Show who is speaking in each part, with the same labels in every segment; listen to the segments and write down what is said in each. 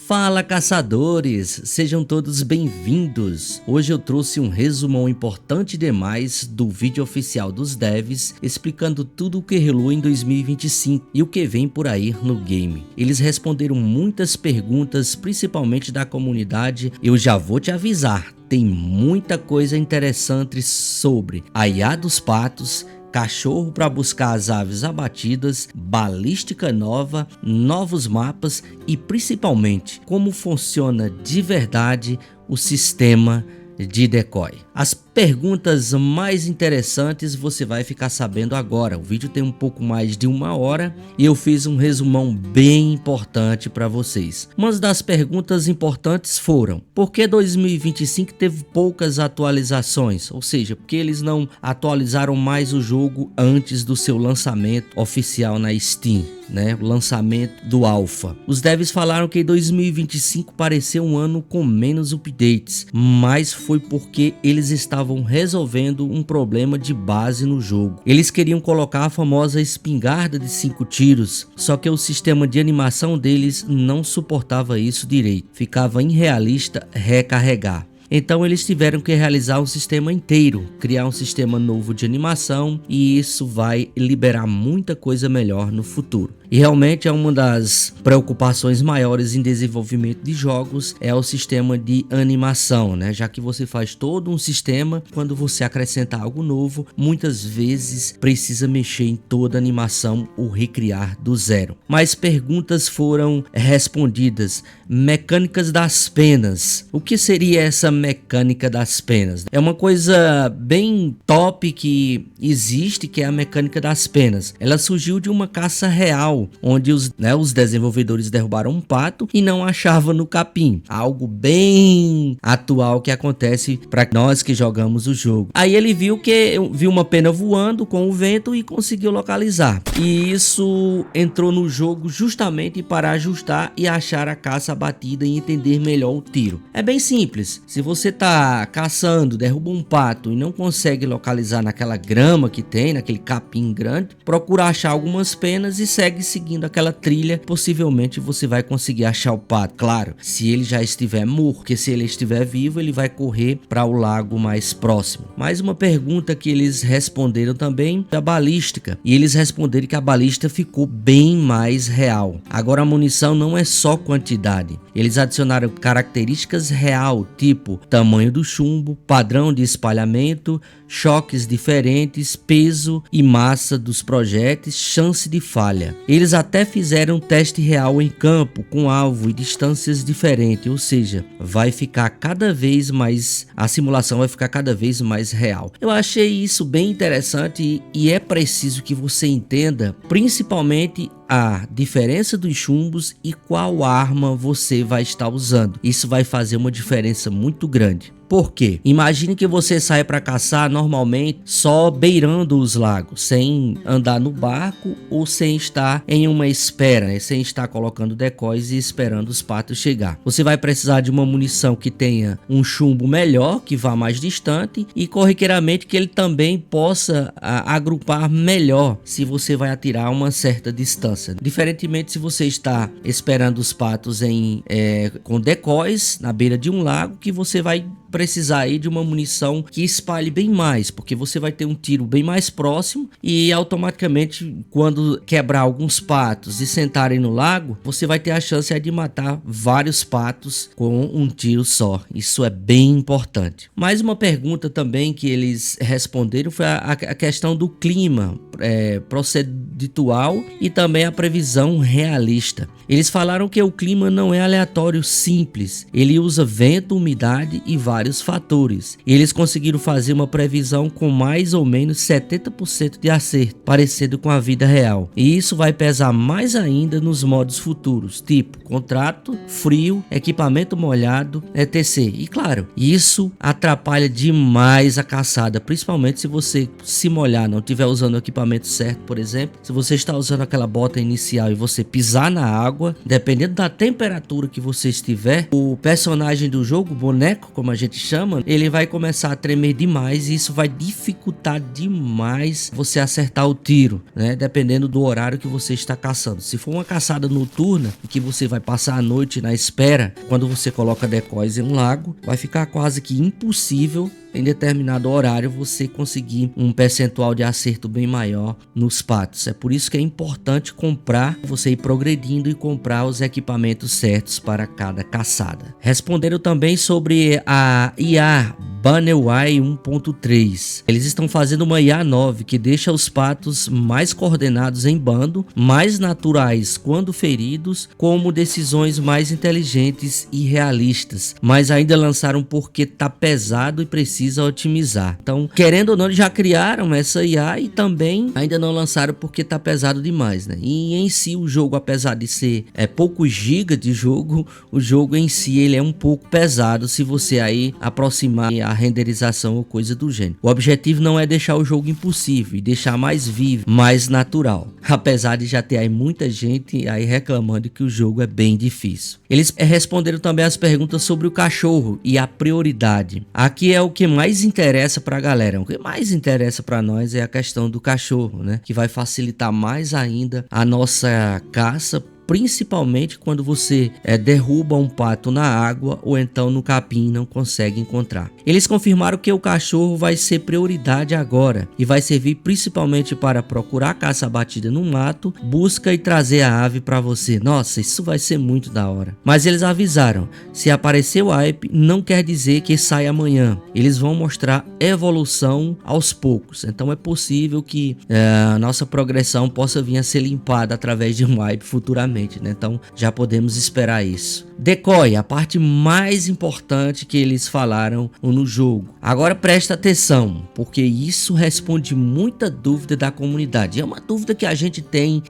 Speaker 1: Fala caçadores, sejam todos bem-vindos. Hoje eu trouxe um resumão importante demais do vídeo oficial dos devs explicando tudo o que rolou em 2025 e o que vem por aí no game. Eles responderam muitas perguntas, principalmente da comunidade. Eu já vou te avisar, tem muita coisa interessante sobre a IA dos patos, cachorro para buscar as aves abatidas, balística nova, novos mapas e principalmente como funciona de verdade o sistema de decoy. As perguntas mais interessantes você vai ficar sabendo agora. O vídeo tem um pouco mais de 1 hora e eu fiz um resumão bem importante para vocês. Uma das perguntas importantes foram: por que 2025 teve poucas atualizações? Ou seja, por que eles não atualizaram mais o jogo antes do seu lançamento oficial na Steam, né? O lançamento do Alpha. Os devs falaram que 2025 pareceu um ano com menos updates, mas foi porque eles estavam resolvendo um problema de base no jogo. Eles queriam colocar a famosa espingarda de 5 tiros, só que o sistema de animação deles não suportava isso direito, ficava irrealista recarregar. Então eles tiveram que realizar um sistema inteiro, criar um sistema novo de animação, e isso vai liberar muita coisa melhor no futuro. E realmente é uma das preocupações maiores em desenvolvimento de jogos, é o sistema de animação, né? Já que você faz todo um sistema, quando você acrescenta algo novo, muitas vezes precisa mexer em toda a animação ou recriar do zero. Mais perguntas foram respondidas. Mecânicas das penas. O que seria essa mecânica das penas? É uma coisa bem top que existe, que é a mecânica das penas. Ela surgiu de uma caça real, onde os desenvolvedores derrubaram um pato e não achavam no capim. Algo bem atual que acontece para nós que jogamos o jogo. Aí ele viu uma pena voando com o vento e conseguiu localizar. E isso entrou no jogo justamente para ajustar e achar a caça batida e entender melhor o tiro. É bem simples. Se você tá caçando, derruba um pato e não consegue localizar naquela grama que tem, naquele capim grande, procura achar algumas penas e segue seguindo aquela trilha. Possivelmente você vai conseguir achar o pato. Claro, se ele já estiver morto, porque se ele estiver vivo, ele vai correr para o lago mais próximo. Mais uma pergunta que eles responderam também é a balística. E eles responderam que a balística ficou bem mais real. Agora a munição não é só quantidade. Eles adicionaram características real, tipo tamanho do chumbo, padrão de espalhamento, choques diferentes, peso e massa dos projéteis, chance de falha. Eles até fizeram um teste real em campo com alvo e distâncias diferentes, ou seja, vai ficar cada vez mais, a simulação vai ficar cada vez mais real. Eu achei isso bem interessante e é preciso que você entenda principalmente a diferença dos chumbos e qual arma você vai estar usando. Isso vai fazer uma diferença muito grande. Por quê? Imagine que você sai para caçar normalmente só beirando os lagos, sem andar no barco ou sem estar em uma espera, né? Sem estar colocando decoys e esperando os patos chegar. Você vai precisar de uma munição que tenha um chumbo melhor, que vá mais distante, e corriqueiramente que ele também possa agrupar melhor se você vai atirar a uma certa distância. Diferentemente se você está esperando os patos com decoys na beira de um lago, que você vai precisar aí de uma munição que espalhe bem mais, porque você vai ter um tiro bem mais próximo e automaticamente quando quebrar alguns patos e sentarem no lago, você vai ter a chance de matar vários patos com um tiro só. Isso é bem importante. Mais uma pergunta também que eles responderam foi a questão do clima proceditual e também a previsão realista. Eles falaram que o clima não é aleatório simples, ele usa vento, umidade e vários fatores. Eles conseguiram fazer uma previsão com mais ou menos 70% de acerto, parecido com a vida real. E isso vai pesar mais ainda nos modos futuros, tipo contrato, frio, equipamento molhado, etc. E claro, isso atrapalha demais a caçada, principalmente se você se molhar, não estiver usando o equipamento certo, por exemplo. Se você está usando aquela bota inicial e você pisar na água, dependendo da temperatura que você estiver, o personagem do jogo, o boneco, como a gente gente chama, ele vai começar a tremer demais e isso vai dificultar demais você acertar o tiro, né? Dependendo do horário que você está caçando. Se for uma caçada noturna, em que você vai passar a noite na espera, quando você coloca decoys em um lago, vai ficar quase que impossível em determinado horário você conseguir um percentual de acerto bem maior nos patos. É por isso que é importante comprar, você ir progredindo e comprar os equipamentos certos para cada caçada. Respondendo também sobre a IA Bannerway 1.3. Eles estão fazendo uma IA 9 que deixa os patos mais coordenados em bando, mais naturais quando feridos, como decisões mais inteligentes e realistas, mas ainda lançaram porque tá pesado e precisa otimizar. Então, querendo ou não, eles já criaram essa IA e também ainda não lançaram porque tá pesado demais, né? E em si o jogo, apesar de ser poucos gigas de jogo, o jogo em si ele é um pouco pesado se você aí aproximar a renderização ou coisa do gênero. O objetivo não é deixar o jogo impossível e deixar mais vivo, mais natural. Apesar de já ter aí muita gente aí reclamando que o jogo é bem difícil. Eles responderam também as perguntas sobre o cachorro e a prioridade. Aqui é o que mais interessa pra galera. O que mais interessa pra nós é a questão do cachorro, né? Que vai facilitar mais ainda a nossa caça, principalmente quando você derruba um pato na água ou então no capim e não consegue encontrar. Eles confirmaram que o cachorro vai ser prioridade agora e vai servir principalmente para procurar caça batida no mato, busca e trazer a ave para você. Nossa, isso vai ser muito da hora. Mas eles avisaram, se aparecer o hype não quer dizer que sai amanhã. Eles vão mostrar evolução aos poucos. Então é possível que a nossa progressão possa vir a ser limpada através de um hype futuramente. Né? Então já podemos esperar isso. Decoy, a parte mais importante que eles falaram no jogo. Agora presta atenção, porque isso responde muita dúvida da comunidade. É uma dúvida que a gente tem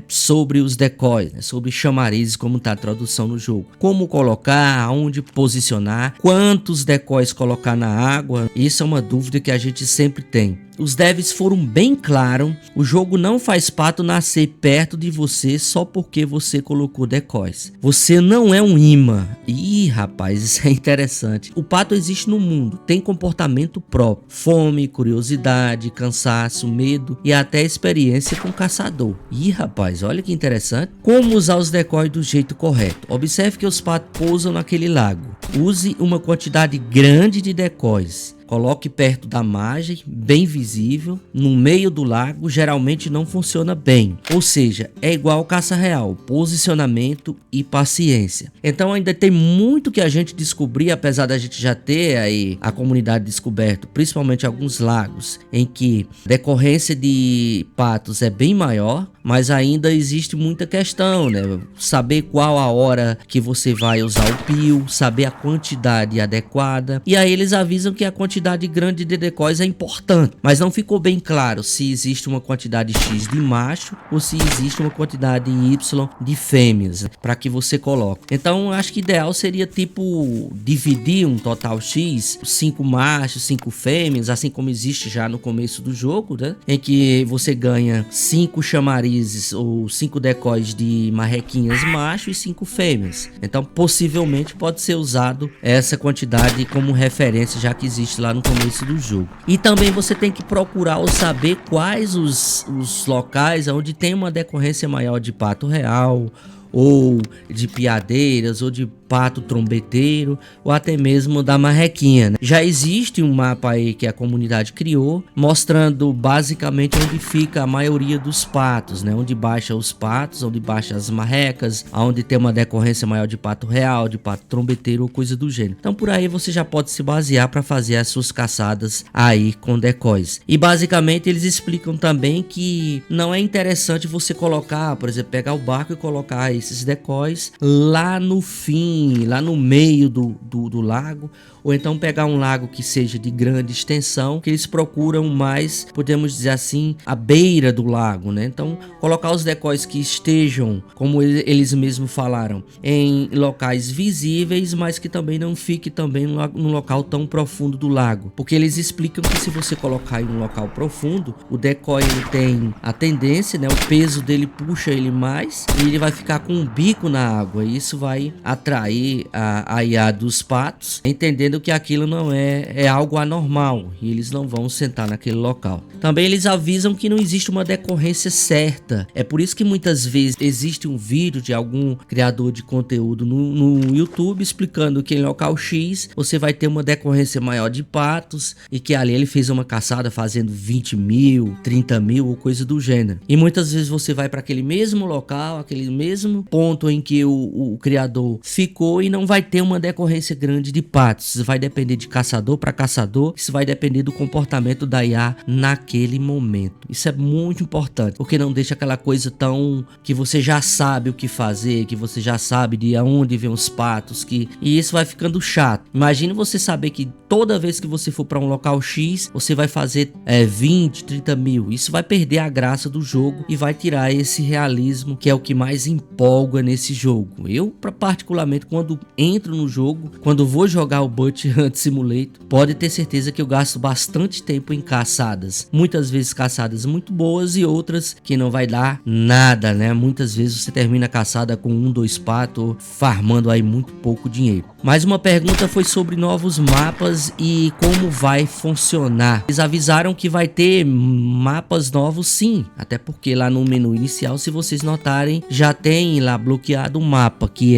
Speaker 1: sobre os decoys, né? Sobre chamarizes, como está a tradução no jogo. Como colocar, aonde posicionar, quantos decoys colocar na água. Isso é uma dúvida que a gente sempre tem. Os devs foram bem claros, o jogo não faz pato nascer perto de você só porque você colocou decoys. Você não é um imã. Ih, rapaz, isso é interessante. O pato existe no mundo, tem comportamento próprio, fome, curiosidade, cansaço, medo e até experiência com caçador. Ih, rapaz, olha que interessante. Como usar os decoys do jeito correto? Observe que os patos pousam naquele lago. Use uma quantidade grande de decoys. Coloque perto da margem, bem visível, no meio do lago, geralmente não funciona bem. Ou seja, é igual caça real, posicionamento e paciência. Então ainda tem muito que a gente descobrir, apesar da gente já ter aí a comunidade descoberto, principalmente alguns lagos, em que a decorrência de patos é bem maior, mas ainda existe muita questão, né? Saber qual a hora que você vai usar o pio, saber a quantidade adequada. E aí eles avisam que a quantidade grande de decoys é importante, mas não ficou bem claro se existe uma quantidade X de macho ou se existe uma quantidade Y de fêmeas para que você coloque. Então acho que ideal seria tipo dividir um total X, 5 machos, 5 fêmeas, assim como existe já no começo do jogo, né? Em que você ganha 5 chamarizes ou 5 decoys de marrequinhas macho e 5 fêmeas. Então possivelmente pode ser usado essa quantidade como referência, já que existe lá no começo do jogo. E também você tem que procurar ou saber quais os locais onde tem uma decorrência maior de pato real, ou de piadeiras, ou de pato trombeteiro, ou até mesmo da marrequinha, né? Já existe um mapa aí que a comunidade criou, mostrando basicamente onde fica a maioria dos patos, né? Onde baixa os patos, onde baixa as marrecas, onde tem uma decorrência maior de pato real, de pato trombeteiro ou coisa do gênero. Então por aí você já pode se basear para fazer as suas caçadas aí com decoys. E basicamente eles explicam também que não é interessante você colocar, por exemplo, pegar o barco e colocar esses decoys lá no fim, lá no meio do lago, ou então pegar um lago que seja de grande extensão, que eles procuram mais, podemos dizer assim, à beira do lago, né? Então colocar os decoys que estejam, como eles mesmos falaram, em locais visíveis, mas que também não fique também num local tão profundo do lago, porque eles explicam que se você colocar em um local profundo, o decoy ele tem a tendência, né? O peso dele puxa ele mais e ele vai ficar com com um bico na água. Isso vai atrair a IA dos patos, entendendo que aquilo não é algo anormal e eles não vão sentar naquele local. Também eles avisam que não existe uma decorrência certa. É por isso que muitas vezes existe um vídeo de algum criador de conteúdo no YouTube explicando que em local X você vai ter uma decorrência maior de patos e que ali ele fez uma caçada fazendo 20 mil, 30 mil ou coisa do gênero. E muitas vezes você vai para aquele mesmo local, aquele mesmo ponto em que o criador ficou e não vai ter uma decorrência grande de patos. Isso vai depender de caçador para caçador, isso vai depender do comportamento da IA naquele momento. Isso é muito importante, porque não deixa aquela coisa tão que você já sabe o que fazer, que você já sabe de onde vem os patos, e isso vai ficando chato. Imagine você saber que toda vez que você for para um local X, você vai fazer 20, 30 mil. Isso vai perder a graça do jogo e vai tirar esse realismo que é o que mais empolga nesse jogo. Eu, particularmente, quando entro no jogo, quando vou jogar o Butcher Hunt Simulator, pode ter certeza que eu gasto bastante tempo em caçadas. Muitas vezes caçadas muito boas e outras que não vai dar nada, né? Muitas vezes você termina a caçada com 1, 2 patos, farmando aí muito pouco dinheiro. Mais uma pergunta foi sobre novos mapas e como vai funcionar. Eles avisaram que vai ter mapas novos, sim, até porque lá no menu inicial, se vocês notarem, já tem lá bloqueado um mapa que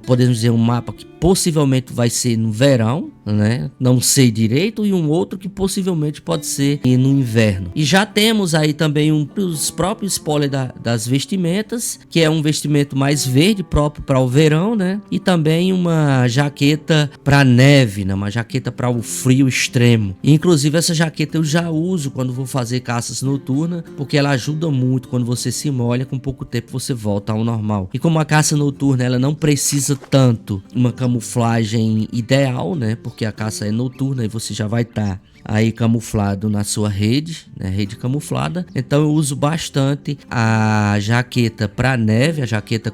Speaker 1: podemos dizer, um mapa que possivelmente vai ser no verão, né? Não sei direito, e um outro que possivelmente pode ser no inverno. E já temos aí também os próprios spoilers das vestimentas, que é um vestimento mais verde próprio para o verão, né? E também uma jaqueta para neve, né? Uma jaqueta para o frio extremo. E, inclusive essa jaqueta eu já uso quando vou fazer caças noturnas, porque ela ajuda muito quando você se molha, com pouco tempo você volta ao normal. E como a caça noturna ela não precisa tanto uma camuflagem ideal, né? Porque a caça é noturna e você já vai estar aí camuflado na sua rede, né? Rede camuflada. Então eu uso bastante a jaqueta para neve, a jaqueta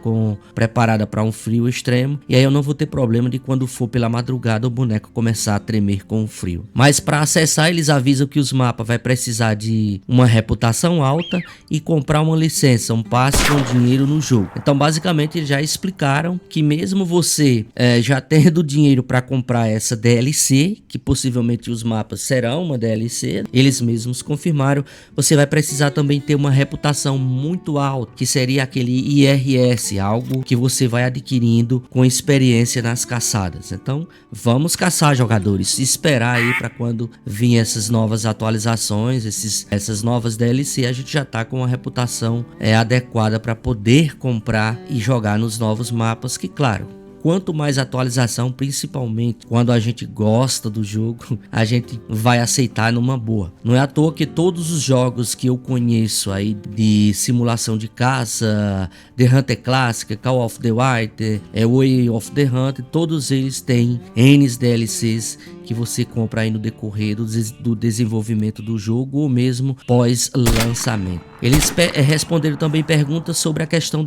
Speaker 1: preparada para um frio extremo, e aí eu não vou ter problema de quando for pela madrugada o boneco começar a tremer com o frio. Mas para acessar eles avisam que os mapas vai precisar de uma reputação alta e comprar uma licença, um passe com dinheiro no jogo. Então basicamente eles já explicaram que mesmo você já tendo dinheiro para comprar essa DLC, que possivelmente os mapas serão uma DLC, eles mesmos confirmaram, você vai precisar também ter uma reputação muito alta, que seria aquele IRS, algo que você vai adquirindo com experiência nas caçadas. Então vamos caçar, jogadores, esperar aí para quando vir essas novas atualizações, essas novas DLC, a gente já tá com uma reputação adequada para poder comprar e jogar nos novos mapas, que claro, quanto mais atualização, principalmente quando a gente gosta do jogo, a gente vai aceitar numa boa. Não é à toa que todos os jogos que eu conheço aí de simulação de caça, The Hunter Classic, Call of the Wild, Way of the Hunter, todos eles têm N DLCs que você compra aí no decorrer do desenvolvimento do jogo ou mesmo pós-lançamento. Eles responderam também perguntas sobre a questão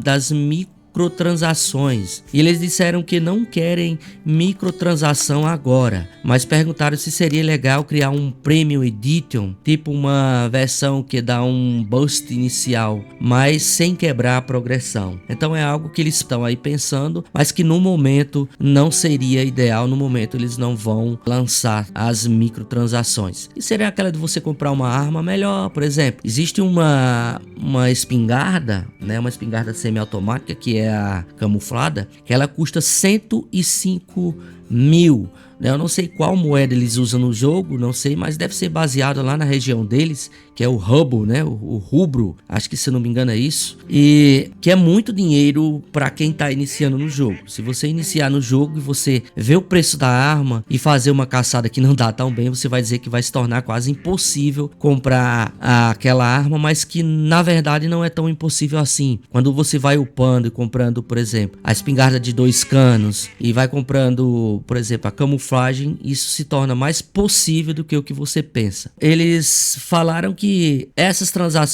Speaker 1: das microtransações, e eles disseram que não querem microtransação agora, mas perguntaram se seria legal criar um Premium Edition, tipo uma versão que dá um boost inicial, mas sem quebrar a progressão. Então é algo que eles estão aí pensando, mas que no momento não seria ideal. No momento eles não vão lançar as microtransações, e seria aquela de você comprar uma arma melhor. Por exemplo, existe uma espingarda, né, uma espingarda semiautomática que é a camuflada, que ela custa 105 mil. Eu não sei qual moeda eles usam no jogo, não sei, mas deve ser baseado lá na região deles, que é o rublo, né? O rubro, acho que se não me engano é isso. E que é muito dinheiro para quem tá iniciando no jogo. Se você iniciar no jogo e você vê o preço da arma e fazer uma caçada que não dá tão bem, você vai dizer que vai se tornar quase impossível comprar aquela arma, mas que na verdade não é tão impossível assim. Quando você vai upando e comprando, por exemplo, a espingarda de 2 canos e vai comprando, por exemplo, a camuflagem, isso se torna mais possível do que o que você pensa. Eles falaram que essas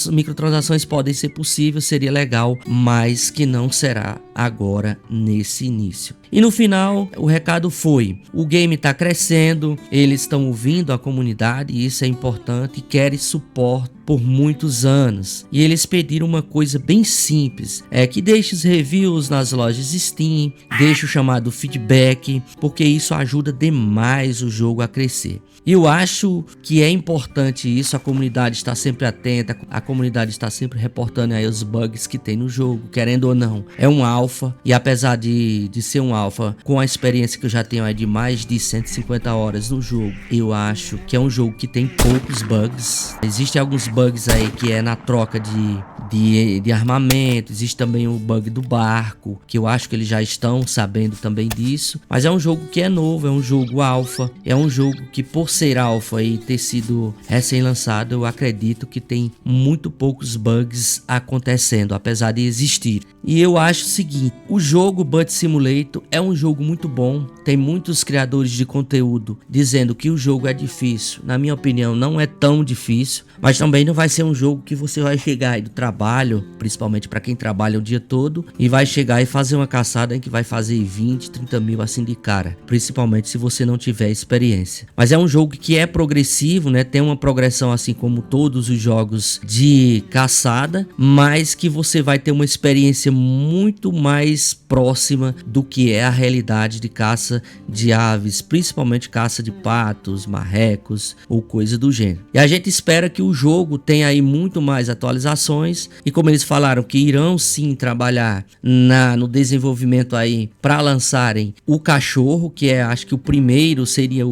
Speaker 1: microtransações podem ser possíveis, seria legal, mas que não será agora nesse início. E no final, o recado foi: o game está crescendo, eles estão ouvindo a comunidade, e isso é importante, e querem suporte por muitos anos. E eles pediram uma coisa bem simples, que deixe os reviews nas lojas Steam, deixe o chamado feedback, porque isso ajuda demais o jogo a crescer. E eu acho que é importante isso, a comunidade está sempre atenta, a comunidade está sempre reportando aí os bugs que tem no jogo, querendo ou não. É um alpha, e apesar de ser um alpha, com a experiência que eu já tenho aí de mais de 150 horas no jogo, eu acho que é um jogo que tem poucos bugs. Existem alguns bugs aí que é na troca de armamento, existe também o bug do barco, que eu acho que eles já estão sabendo também disso, mas é um jogo que é novo, é um jogo alpha, é um jogo que por ser alpha e ter sido recém-lançado, eu acredito que tem muito poucos bugs acontecendo, apesar de existir. E eu acho o seguinte, o jogo But Simulator é um jogo muito bom, tem muitos criadores de conteúdo dizendo que o jogo é difícil. Na minha opinião, não é tão difícil, mas também não vai ser um jogo que você vai chegar aí do trabalho, principalmente para quem trabalha o dia todo, e vai chegar e fazer uma caçada em que vai fazer 20, 30 mil assim de cara, principalmente se você não tiver experiência. Mas é um jogo que é progressivo, né? Tem uma progressão assim como todos os jogos de caçada, mas que você vai ter uma experiência muito mais próxima do que é a realidade de caça de aves, principalmente caça de patos, marrecos ou coisa do gênero. E a gente espera que o jogo tenha aí muito mais atualizações, e como eles falaram que irão sim trabalhar no desenvolvimento aí para lançarem o cachorro, que é, acho que o primeiro seria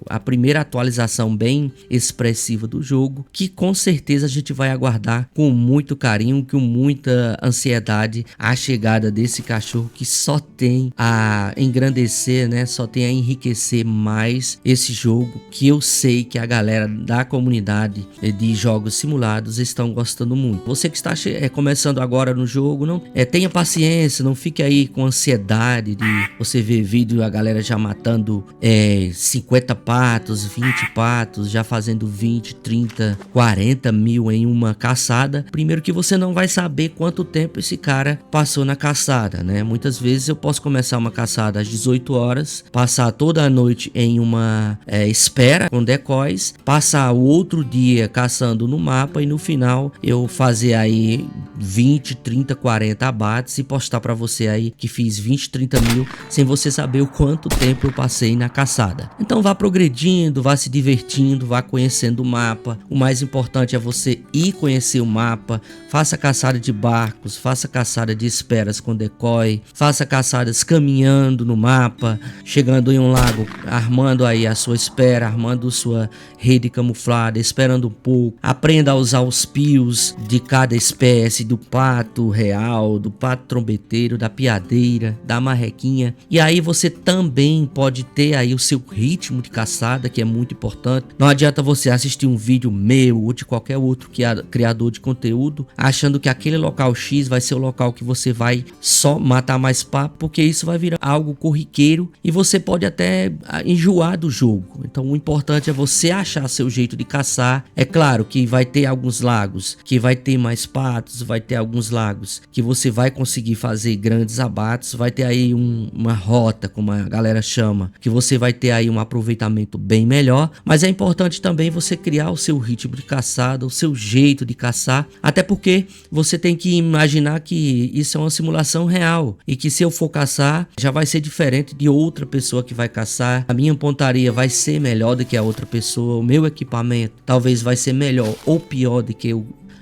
Speaker 1: a primeira atualização bem expressiva do jogo, que com certeza a gente vai aguardar com muito carinho, com muita ansiedade a chegada desse cachorro, que só tem a engrandecer, né? Só tem a enriquecer mais esse jogo, que eu sei que a galera da comunidade de jogos simulados estão gostando muito. Você que está começando agora no jogo, não tenha paciência, não fique aí com ansiedade de você ver vídeo a galera já matando 50 patos, 20 patos, já fazendo 20, 30, 40 mil em uma caçada. Primeiro que você não vai saber quanto tempo esse cara passou na caçada, né? Muitas vezes eu posso começar uma caçada às 18 horas, passar toda a noite em uma espera com decoys, passar o outro dia caçando no mapa e no final eu fazer aí 20, 30, 40 abates e postar para você aí que fiz 20, 30 mil sem você saber o quanto tempo eu passei na caçada. Então vá progredindo, vá se divertindo, vá conhecendo o mapa. O mais importante é você ir conhecer o mapa, faça caçada de barcos, faça caçada de esperas com decoy, faça caçadas caminhando no mapa, chegando em um lago, armando aí a sua espera, armando sua rede camuflada, esperando um pouco, aprenda a usar os pios de cada espécie, do pato real, do pato trombeteiro, da piadeira, da marrequinha, e aí você também pode ter aí o seu ritmo de caçada, que é muito importante. Não adianta você assistir um vídeo meu ou de qualquer outro criador de conteúdo achando que aquele local X vai ser o local que você vai só matar mais papo, porque isso vai virar algo corriqueiro e você pode até enjoar do jogo. Então o importante é você achar seu jeito de caçar. É claro que vai ter alguns lagos que vai ter mais patos, vai ter alguns lagos que você vai conseguir fazer grandes abates, vai ter aí uma rota, como a galera chama, que você vai ter aí um aproveitamento bem melhor, mas é importante também você criar o seu ritmo de caçada, o seu jeito de caçar, até porque você tem que imaginar que isso é uma simulação real e que se eu for caçar já vai ser diferente de outra pessoa que vai caçar, a minha pontaria vai ser melhor do que a outra pessoa, o meu equipamento talvez vai ser melhor ou pior do que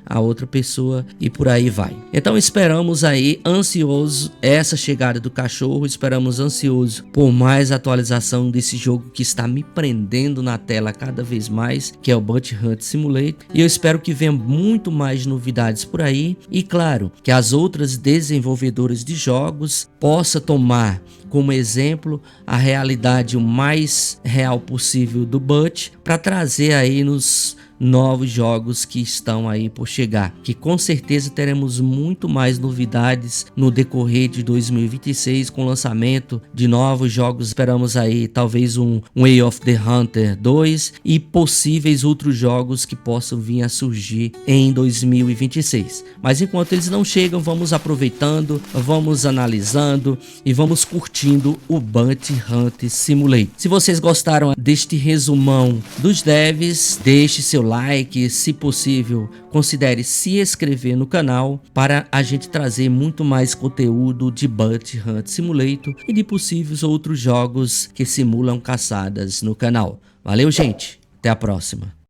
Speaker 1: a outra pessoa e por aí vai. Então esperamos aí ansioso essa chegada do cachorro, esperamos ansioso por mais atualização desse jogo que está me prendendo na tela cada vez mais, que é o But Hunt Simulator, e eu espero que venha muito mais novidades por aí e claro, que as outras desenvolvedoras de jogos possam tomar como exemplo a realidade o mais real possível do But para trazer aí nos novos jogos que estão aí por chegar, que com certeza teremos muito mais novidades no decorrer de 2026 com o lançamento de novos jogos. Esperamos aí talvez um Way of the Hunter 2 e possíveis outros jogos que possam vir a surgir em 2026. Mas enquanto eles não chegam, vamos aproveitando, vamos analisando e vamos curtindo o But Hunt Simulator. Se vocês gostaram deste resumão dos devs, deixe seu like, se possível, considere se inscrever no canal para a gente trazer muito mais conteúdo de Butt Hunt Simulator e de possíveis outros jogos que simulam caçadas no canal. Valeu, gente, até a próxima.